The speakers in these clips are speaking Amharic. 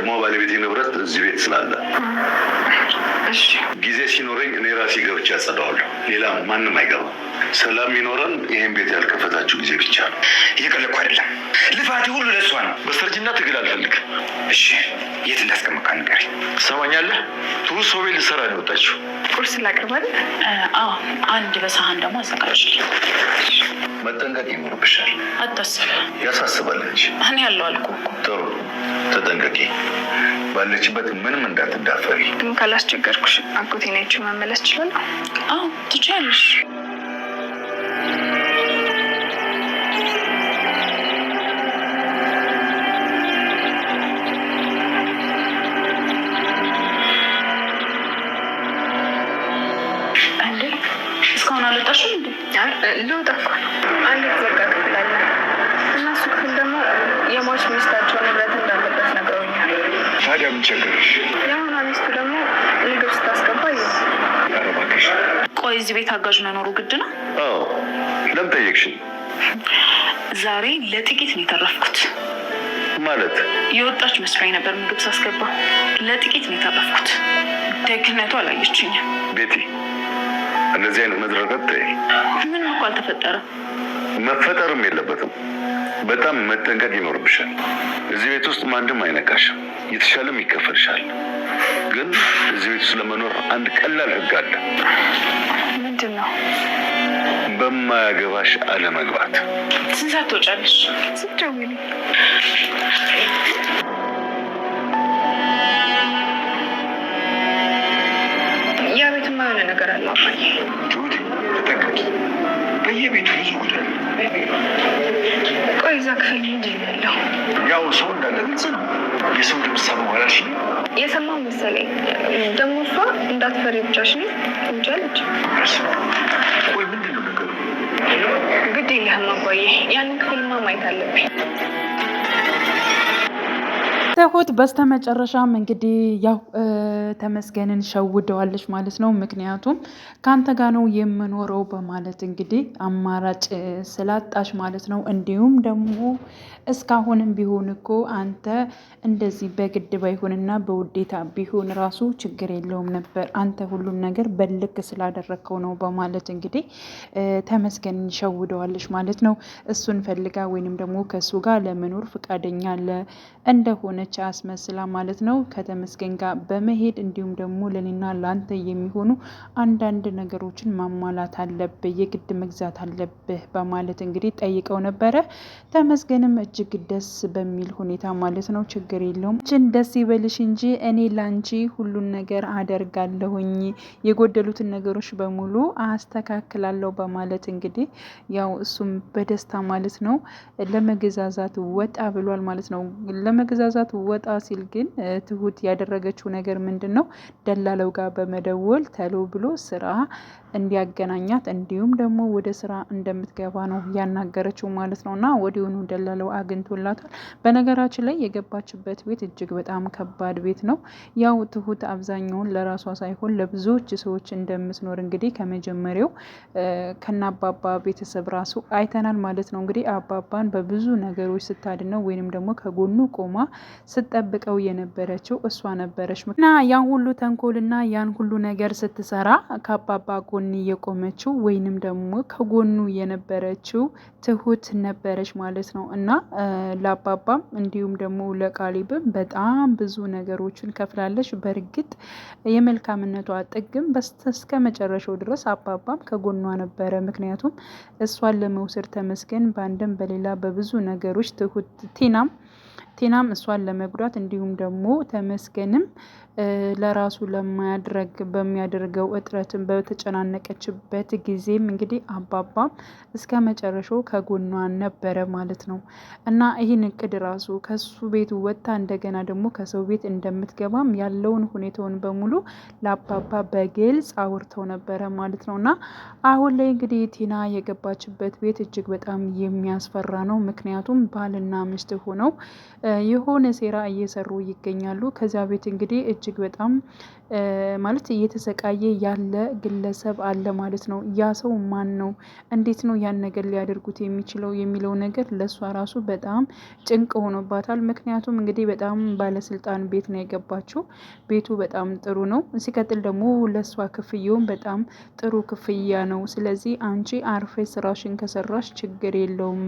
ደግሞ ባለቤቴ ንብረት እዚህ ቤት ስላለ እሺ ጊዜ ሲኖረኝ እኔ ራሴ ገብቼ አጸዳዋለሁ። ሌላ ማንም አይገባም። ሰላም ይኖረን። ይሄን ቤት ያልከፈታችሁ ጊዜ ብቻ ነው። እየቀለድኩ አይደለም። ልፋቴ ሁሉ ለሷ ነው። በስተርጅና ትግል አልፈልግም። እሺ የት እንዳስቀመጥካ ንገረኝ። ትሰማኛለህ? ትሁት ሰው ቤት ልትሰራ ነው የወጣችው። ቁርስ ላቅርባል? አዎ አንድ በሳህን ደግሞ አዘጋጅልኝ። መጠንቀቅ ይኖርብሻል። አታስብ። ያሳስባል እንጂ እኔ ያለው አልኩህ እኮ። ጥሩ ተጠንቀቂ። ባለችበት ምንም እንዳትዳፈሪ። ግን ካላስቸገርኩሽ አጎቴ ናቸው መመለስ ይችላል? አዎ ትችያለሽ። እስካሁን አልወጣሽም እንዴ? ልወጣ እኮ ነው። አንድ የተዘጋ ክፍል አለ እና እሱ ክፍል ደግሞ የሟች ሚስታቸው ንብረት እንዳለበት ነግረውኛል። ታዲያ ምን ቸገረሽ? የአሁኗ ሚስቱ ደግሞ ምግብ ስታስገባ ኧረ እባክሽ። ቆይ እዚህ ቤት አጋዥ መኖሩ ግድ ነው? አዎ ለምን ጠየቅሽኝ? ዛሬ ለጥቂት ነው የተረፍኩት። ማለት የወጣች መስሎኝ ነበር ምግብ ሳስገባ። ለጥቂት ነው የተረፍኩት። ደግነቱ አላየችኝም። ቤቲ እንደዚህ አይነት መድረቀት ምንም እኮ አልተፈጠረም። መፈጠርም የለበትም። በጣም መጠንቀቅ ይኖርብሻል። እዚህ ቤት ውስጥ ማንም አይነካሽም። የተሻለም ይከፈልሻል። ግን እዚህ ቤት ውስጥ ለመኖር አንድ ቀላል ህግ አለ። ምንድን ነው? በማያገባሽ አለመግባት። ስንት ሰዓት ትወጫለሽ? ስትደውይልኝ። ያ ቤትማ የሆነ ነገር አለው። ትሁት ተጠንቀቂ። በየቤቱ ብዙ ጉዳይ። ቆይ እዛ ክፍል ምንድን ነው ያለው? ያው ሰው እንዳለ ግልጽ ነው። የሰው ድምፅ ሰማሁ አላልሽኝ? የሰማሁ መሰለኝ። ደግሞ እሷ እንዳትፈሪ ብቻሽን ትንጃለች። ቆይ ምንድን ነው ነገሩ? ግድ የለህም አባዬ፣ ያንን ክፍልማ ማየት አለብኝ። ትሁት በስተመጨረሻም እንግዲህ ያው ተመስገንን ሸውደዋለች ማለት ነው። ምክንያቱም ከአንተ ጋር ነው የምኖረው በማለት እንግዲህ አማራጭ ስላጣሽ ማለት ነው። እንዲሁም ደግሞ እስካሁንም ቢሆን እኮ አንተ እንደዚህ በግድ ባይሆንና በውዴታ ቢሆን ራሱ ችግር የለውም ነበር፣ አንተ ሁሉም ነገር በልክ ስላደረግከው ነው በማለት እንግዲህ ተመስገንን ሸውደዋለች ማለት ነው። እሱን ፈልጋ ወይንም ደግሞ ከእሱ ጋር ለመኖር ፈቃደኛ እንደሆነች አስመስላ ማለት ነው ከተመስገን ጋር በመሄድ እንዲሁም ደግሞ ለኔና ለአንተ የሚሆኑ አንዳንድ ነገሮችን ማሟላት አለብህ፣ የግድ መግዛት አለብህ በማለት እንግዲህ ጠይቀው ነበረ። ተመስገንም እጅግ ደስ በሚል ሁኔታ ማለት ነው ችግር የለውም ደስ ይበልሽ እንጂ እኔ ላንቺ ሁሉን ነገር አደርጋለሁኝ፣ የጎደሉትን ነገሮች በሙሉ አስተካክላለሁ በማለት እንግዲህ ያው እሱም በደስታ ማለት ነው ለመገዛዛት ወጣ ብሏል ማለት ነው። ለመገዛዛት ወጣ ሲል ግን ትሁት ያደረገችው ነገር ምንድን ነው? ደላለው ጋር በመደወል ተሎ ብሎ ስራ እንዲያገናኛት እንዲሁም ደግሞ ወደ ስራ እንደምትገባ ነው ያናገረችው ማለት ነው። እና ወዲያውኑ ደላለው አግኝቶላታል። በነገራችን ላይ የገባችበት ቤት እጅግ በጣም ከባድ ቤት ነው። ያው ትሁት አብዛኛውን ለራሷ ሳይሆን ለብዙዎች ሰዎች እንደምትኖር እንግዲህ ከመጀመሪያው ከናባባ ቤተሰብ ራሱ አይተናል ማለት ነው። እንግዲህ አባባን በብዙ ነገሮች ስታድነው ወይንም ደግሞ ከጎኑ ቆማ ስትጠብቀው የነበረችው እሷ ነበረች እና ያን ሁሉ ተንኮልና ያን ሁሉ ነገር ስትሰራ ከአባባ ጎን የቆመችው ወይንም ደግሞ ከጎኑ የነበረችው ትሁት ነበረች ማለት ነው። እና ለአባባም እንዲሁም ደግሞ ለቃሊብም በጣም ብዙ ነገሮችን ከፍላለች። በእርግጥ የመልካምነቷ ጥግም እስከ መጨረሻው ድረስ አባባም ከጎኗ ነበረ። ምክንያቱም እሷን ለመውሰድ ተመስገን በአንድም በሌላ በብዙ ነገሮች ትሁት ቴናም እሷን ለመጉዳት እንዲሁም ደግሞ ተመስገንም ለራሱ በሚያደርገው እጥረትን በተጨናነቀችበት ጊዜም እንግዲህ አባባም እስከ መጨረሻው ከጎኗ ነበረ ማለት ነው። እና ይህን እቅድ ራሱ ከሱ ቤት ወጥታ እንደገና ደግሞ ከሰው ቤት እንደምትገባም ያለውን ሁኔታውን በሙሉ ለአባባ በግልጽ አውርተው ነበረ ማለት ነው። እና አሁን ላይ እንግዲህ ቲና የገባችበት ቤት እጅግ በጣም የሚያስፈራ ነው። ምክንያቱም ባልና ሚስት ሆነው የሆነ ሴራ እየሰሩ ይገኛሉ። ከዚያ ቤት እንግዲህ እጅግ በጣም ማለት እየተሰቃየ ያለ ግለሰብ አለ ማለት ነው። ያ ሰው ማን ነው? እንዴት ነው ያን ነገር ሊያደርጉት የሚችለው የሚለው ነገር ለእሷ ራሱ በጣም ጭንቅ ሆኖባታል። ምክንያቱም እንግዲህ በጣም ባለስልጣን ቤት ነው የገባችው። ቤቱ በጣም ጥሩ ነው። ሲቀጥል ደግሞ ለእሷ ክፍያውም በጣም ጥሩ ክፍያ ነው። ስለዚህ አንቺ አርፌ ስራሽን ከሰራሽ ችግር የለውም።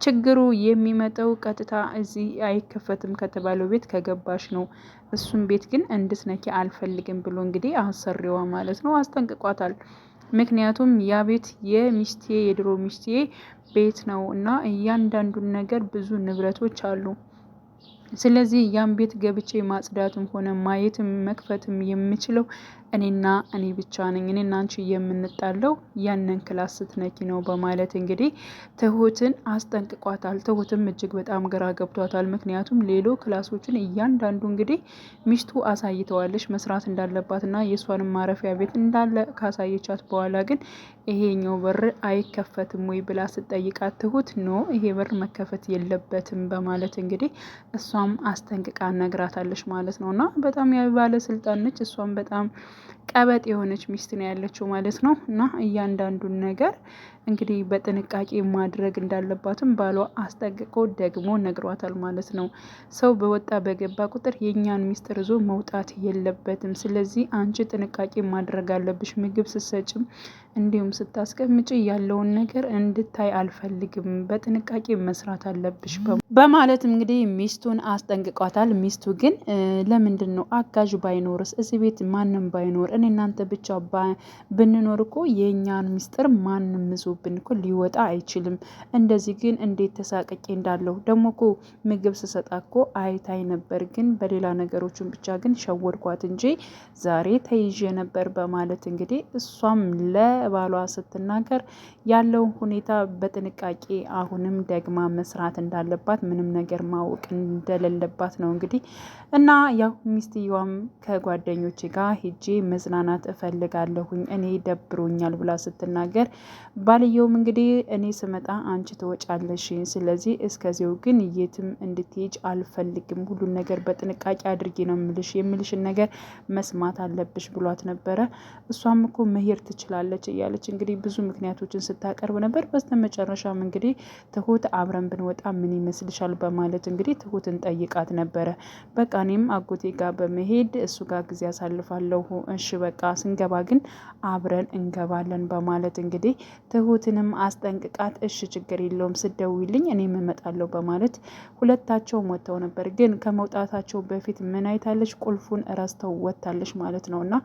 ችግሩ የሚመጣው ቀጥታ እዚህ አይከፈትም ከተባለው ቤት ከገባሽ ነው። እሱም ቤት ግን እንድትነኪ አልፈልግም ብሎ እንግዲህ አሰሪዋ ማለት ነው አስጠንቅቋታል። ምክንያቱም ያ ቤት የሚስቴ የድሮ ሚስቴ ቤት ነው እና እያንዳንዱን ነገር ብዙ ንብረቶች አሉ። ስለዚህ ያን ቤት ገብቼ ማጽዳትም ሆነ ማየትም መክፈትም የምችለው እኔና እኔ ብቻ ነኝ። እኔና አንቺ የምንጣለው ያንን ክላስ ስትነኪ ነው በማለት እንግዲህ ትሁትን አስጠንቅቋታል። ትሁትም እጅግ በጣም ግራ ገብቷታል። ምክንያቱም ሌሎ ክላሶችን እያንዳንዱ እንግዲህ ሚስቱ አሳይተዋለች መስራት እንዳለባት እና የእሷንም ማረፊያ ቤት እንዳለ ካሳየቻት በኋላ ግን ይሄኛው በር አይከፈትም ወይ ብላ ስትጠይቃት ትሁት ኖ ይሄ በር መከፈት የለበትም በማለት እንግዲህ እሷም አስጠንቅቃ ነግራታለች ማለት ነው። እና በጣም ባለስልጣን ነች። እሷም በጣም ቀበጥ የሆነች ሚስት ነው ያለችው ማለት ነው። እና እያንዳንዱን ነገር እንግዲህ በጥንቃቄ ማድረግ እንዳለባትም ባሏ አስጠንቅቆ ደግሞ ነግሯታል ማለት ነው። ሰው በወጣ በገባ ቁጥር የእኛን ሚስጥር ይዞ መውጣት የለበትም። ስለዚህ አንቺ ጥንቃቄ ማድረግ አለብሽ። ምግብ ስትሰጭም እንዲሁም ስታስቀምጪ ያለውን ነገር እንድታይ አልፈልግም። በጥንቃቄ መስራት አለብሽ በማለት እንግዲህ ሚስቱን አስጠንቅቋታል። ሚስቱ ግን ለምንድን ነው አጋዥ ባይኖርስ? እዚህ ቤት ማንም ባይኖር እኔ እናንተ ብቻ ብንኖር እኮ የእኛን ሚስጥር ማንም ይዞብን እኮ ሊወጣ አይችልም። እንደዚህ ግን እንዴት ተሳቀቄ እንዳለሁ ደግሞ እኮ ምግብ ስሰጣ እኮ አይታይ ነበር፣ ግን በሌላ ነገሮችን ብቻ ግን ሸወድኳት እንጂ ዛሬ ተይዤ ነበር በማለት እንግዲህ እሷም ለባሏ ስትናገር ያለውን ሁኔታ በጥንቃቄ አሁንም ደግማ መስራት እንዳለባት ምንም ነገር ማወቅ እንደሌለባት ነው እንግዲህ እና ያው ሚስትየዋም ከጓደኞቼ ጋር ሄጄ መዝናናት እፈልጋለሁኝ እኔ ደብሮኛል ብላ ስትናገር ባልየውም እንግዲህ እኔ ስመጣ አንቺ ትወጫለሽ፣ ስለዚህ እስከዚው ግን የትም እንድትሄጅ አልፈልግም፣ ሁሉን ነገር በጥንቃቄ አድርጌ ነው የምልሽን ነገር መስማት አለብሽ ብሏት ነበረ። እሷም እኮ መሄድ ትችላለች እያለች እንግዲህ ብዙ ምክንያቶችን ስታቀርብ ነበር። በስተመጨረሻም እንግዲህ ትሁት አብረን ብንወጣ ምን ይመስልሻል በማለት እንግዲህ ትሁትን ጠይቃት ነበረ። በቃ እኔም አጎቴ ጋር በመሄድ እሱ ጋር ጊዜ አሳልፋለሁ፣ እሺ በቃ ስንገባ ግን አብረን እንገባለን በማለት እንግዲህ ትሁትንም አስጠንቅቃት እሺ ችግር የለውም ስደውይልኝ እኔም እመጣለሁ በማለት ሁለታቸውም ወጥተው ነበር። ግን ከመውጣታቸው በፊት ምን አይታለች? ቁልፉን ረስተው ወጥታለች ማለት ነው። እና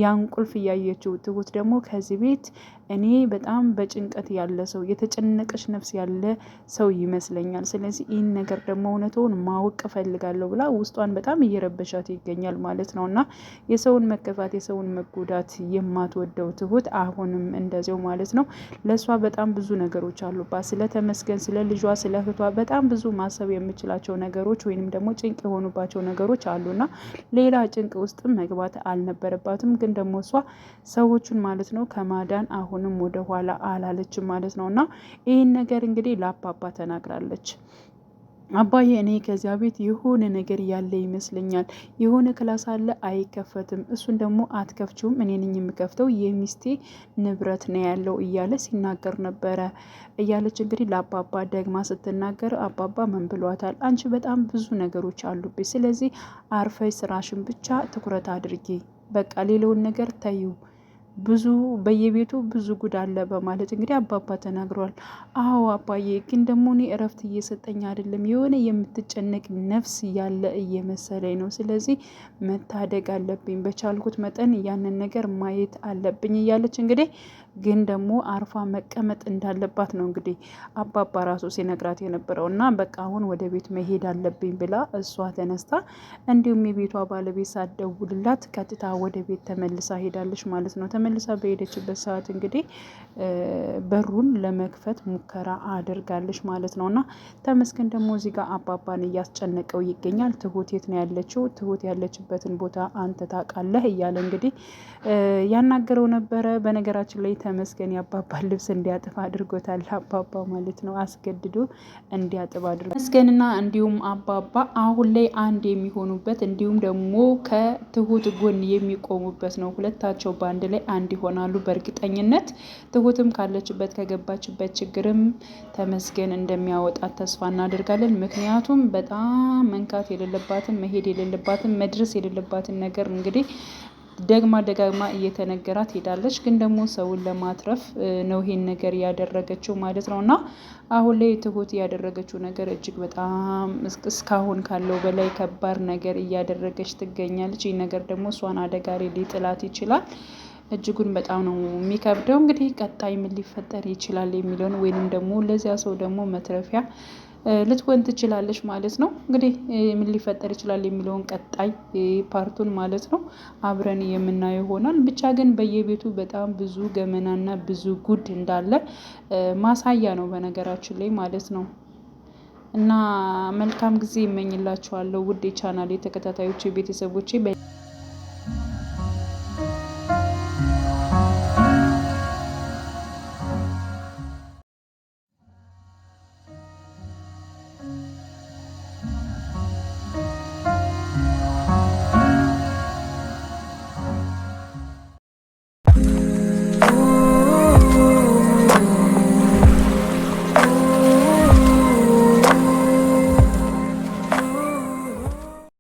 ያን ቁልፍ እያየችው ትሁት ደግሞ ከዚህ ቤት እኔ በጣም በጭንቀት ያለ ሰው የተጨነቀች ነፍስ ያለ ሰው ይመስለኛል። ስለዚህ ይህን ነገር ደግሞ እውነቱን ማወቅ እፈልጋለሁ ብላ ውስጧን በጣም እየረበሻት ይገኛል ማለት ነው። እና የሰውን መከፋት የሰውን መጎዳት የማትወደው ትሁት አሁንም እንደዚው ማለት ነው። ለእሷ በጣም ብዙ ነገሮች አሉባት። ስለ ተመስገን፣ ስለ ልጇ፣ ስለ እህቷ በጣም ብዙ ማሰብ የምችላቸው ነገሮች ወይንም ደግሞ ጭንቅ የሆኑባቸው ነገሮች አሉና ሌላ ጭንቅ ውስጥም መግባት አልነበረባትም። ግን ደግሞ እሷ ሰዎቹን ማለት ነው ከማዳን አሁንም ወደ ኋላ አላለችም ማለት ነው። እና ይህን ነገር እንግዲህ ለአባባ ተናግራለች። አባዬ እኔ ከዚያ ቤት የሆነ ነገር ያለ ይመስለኛል። የሆነ ክላስ አለ አይከፈትም፣ እሱን ደግሞ አትከፍችውም፣ እኔ ነኝ የምከፍተው፣ የሚስቴ ንብረት ነው ያለው እያለ ሲናገር ነበረ እያለች እንግዲህ ለአባባ ደግማ ስትናገር አባባ ምን ብሏታል? አንቺ በጣም ብዙ ነገሮች አሉብኝ፣ ስለዚህ አርፈሽ ስራሽን ብቻ ትኩረት አድርጊ፣ በቃ ሌላውን ነገር ተይው፣ ብዙ በየቤቱ ብዙ ጉድ አለ በማለት እንግዲህ አባባ ተናግረዋል። አዎ አባዬ ግን ደግሞ እኔ እረፍት እየሰጠኝ አይደለም፣ የሆነ የምትጨነቅ ነፍስ ያለ እየመሰለኝ ነው። ስለዚህ መታደግ አለብኝ፣ በቻልኩት መጠን ያንን ነገር ማየት አለብኝ እያለች እንግዲህ ግን ደግሞ አርፋ መቀመጥ እንዳለባት ነው እንግዲህ አባባ ራሱ ሲነግራት የነበረው እና በቃ አሁን ወደ ቤት መሄድ አለብኝ ብላ እሷ ተነስታ እንዲሁም የቤቷ ባለቤት ሳትደውልላት ቀጥታ ወደ ቤት ተመልሳ ሄዳለች ማለት ነው። ተመልሳ በሄደችበት ሰዓት እንግዲህ በሩን ለመክፈት ሙከራ አድርጋለች ማለት ነው። እና ተመስገን ደግሞ እዚህ ጋር አባባን እያስጨነቀው ይገኛል። ትሁት የት ነው ያለችው? ትሁት ያለችበትን ቦታ አንተ ታውቃለህ እያለ እንግዲህ ያናገረው ነበረ። በነገራችን ላይ ተመስገን የአባባ ልብስ እንዲያጥፍ አድርጎታል። አባባ ማለት ነው አስገድዶ እንዲያጥብ አድርጎ ተመስገንና እንዲሁም አባባ አሁን ላይ አንድ የሚሆኑበት እንዲሁም ደግሞ ከትሁት ጎን የሚቆሙበት ነው። ሁለታቸው በአንድ ላይ አንድ ይሆናሉ በእርግጠኝነት። ትሁትም ካለችበት ከገባችበት ችግርም ተመስገን እንደሚያወጣት ተስፋ እናደርጋለን። ምክንያቱም በጣም መንካት የሌለባትን መሄድ የሌለባትን መድረስ የሌለባትን ነገር እንግዲህ ደጋግማ እየተነገራት ሄዳለች። ግን ደግሞ ሰውን ለማትረፍ ነው ይሄን ነገር ያደረገችው ማለት ነው። እና አሁን ላይ ትሁት ያደረገችው ነገር እጅግ በጣም እስካሁን ካለው በላይ ከባድ ነገር እያደረገች ትገኛለች። ይህ ነገር ደግሞ እሷን አደጋ ላይ ሊጥላት ይችላል። እጅጉን በጣም ነው የሚከብደው። እንግዲህ ቀጣይ ምን ሊፈጠር ይችላል የሚለውን ወይንም ደግሞ ለዚያ ሰው ደግሞ መትረፊያ ልትሆን ትችላለች ማለት ነው። እንግዲህ ምን ሊፈጠር ይችላል የሚለውን ቀጣይ ፓርቱን ማለት ነው አብረን የምናየው ይሆናል። ብቻ ግን በየቤቱ በጣም ብዙ ገመናና ብዙ ጉድ እንዳለ ማሳያ ነው በነገራችን ላይ ማለት ነው። እና መልካም ጊዜ ይመኝላችኋለሁ ውድ የቻናሌ ተከታታዮች ቤተሰቦቼ።